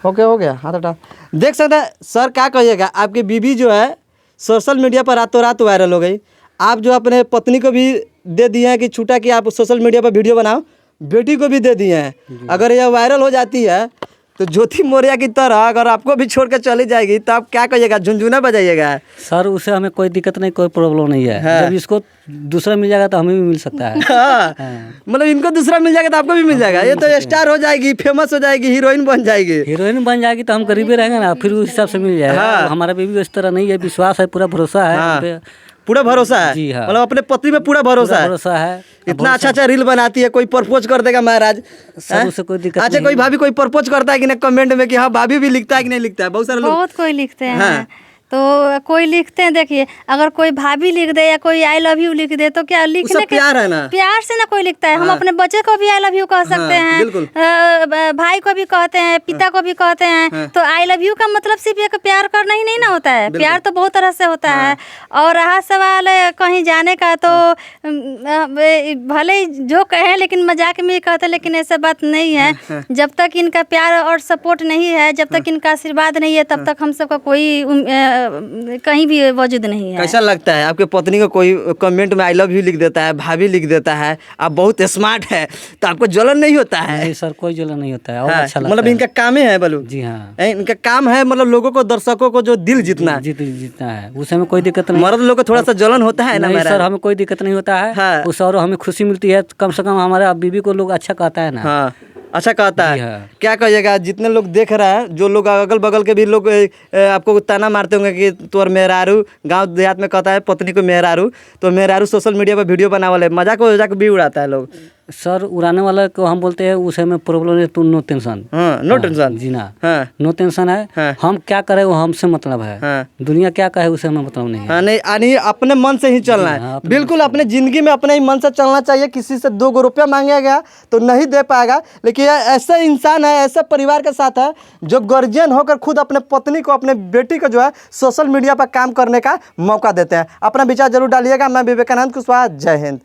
Okay हो गया, हाथ हटा। देख सकते हैं सर, क्या कहिएगा, आपकी बीवी जो है सोशल मीडिया पर रातों रात वायरल हो गई। आप जो अपने पत्नी को भी दे दिए हैं कि छूटा कि आप सोशल मीडिया पर वीडियो बनाओ, बेटी को भी दे दिए हैं। अगर यह वायरल हो जाती है तो ज्योति मौर्य की तरह अगर आपको भी छोड़ कर चली जाएगी तो आप क्या कहिएगा, झुनझुना बजाइएगा? सर उससे हमें कोई दिक्कत नहीं, कोई प्रॉब्लम नहीं है। जब इसको दूसरा मिल जाएगा तो हमें भी मिल सकता है। मतलब इनको दूसरा मिल जाएगा तो आपको भी मिल जाएगा। ये तो स्टार हो जाएगी, फेमस हो जाएगी, हीरोइन बन जाएगी। हीरोइन बन जाएगी तो हम गरीबी रहेंगे ना, फिर उस हिसाब से मिल जाएगा। हमारा बेबी इस तरह नहीं है, विश्वास है, पूरा भरोसा है। पूरा भरोसा है जी हाँ। मतलब अपने पति में पूरा भरोसा है। इतना अच्छा रील बनाती है, कोई प्रपोज कर देगा महाराज, सर उससे कोई दिक्कत अच्छा कोई भाभी कोई प्रपोज करता है कि नहीं कमेंट में कि हाँ भाभी भी लिखता है कि नहीं लिखता है? बहुत सारे लोग, बहुत कोई लिखते हैं। तो कोई लिखते हैं, देखिए अगर कोई भाभी लिख दे या कोई आई लव यू लिख दे तो क्या लिखने के प्यार है ना, प्यार से ना कोई लिखता है। हम अपने बच्चे को भी आई लव यू कह सकते हैं, भाई को भी कहते हैं, पिता को भी कहते हैं। तो आई लव यू का मतलब सिर्फ एक प्यार करना ही नहीं ना होता है, प्यार तो बहुत तरह से होता है। और रहा सवाल कहीं जाने का, तो भले ही जो कहें लेकिन मजाक में ही कहते, लेकिन ऐसा बात नहीं है। जब तक इनका प्यार और सपोर्ट नहीं है, जब तक इनका आशीर्वाद नहीं है, तब तक हम सबका कोई कहीं भी वजूद नहीं है। कैसा लगता है आपके पत्नी को कोई कमेंट में आई लव यू लिख देता है, भाभी लिख देता है, आप बहुत स्मार्ट है, तो आपको जलन नहीं होता है? नहीं सर, कोई जलन नहीं होता है। और अच्छा लगता मतलब इनका काम है बलू? जी हाँ, इनका काम है मतलब लोगों को, दर्शकों को जो दिल जीतना जीतना है, उससे हमें कोई दिक्कत नहीं। मर्द लोग को थोड़ा सा जलन होता है ना? सर हमें कोई दिक्कत नहीं होता है, उससे और हमें खुशी मिलती है। कम से कम हमारे बीवी को लोग अच्छा कहता है ना। अच्छा कहता है। क्या कहिएगा, जितने लोग देख रहे हैं, जो लोग अगल बगल के भी लोग आपको ताना मारते होंगे कि तोर मेहरारू, गांव देहात में कहता है पत्नी को मेहरारू, तो मेहरारू सोशल मीडिया पर वीडियो बनावल है, मजाक भी उड़ाता है लोग। सर उड़ाने वाला को हम बोलते हैं उसे में प्रॉब्लम है, तू नो टेंशन। नो टेंशन जी ना, नो टेंशन है। हम क्या करें वो हमसे मतलब है, दुनिया क्या कहे उसे हमें मतलब नहीं है। नहीं, अपने मन से ही चलना है। बिल्कुल अपने जिंदगी में अपने ही मन से चलना चाहिए। किसी से 2 रुपया मांगेगा गया तो नहीं दे पाएगा, लेकिन ऐसा इंसान है, ऐसे परिवार के साथ है जो गार्जियन होकर खुद अपने पत्नी को, अपने बेटी को जो है सोशल मीडिया पर काम करने का मौका देते हैं। अपना विचार जरूर डालिएगा। मैं विवेकानंद कुशवाहा, जय हिंद।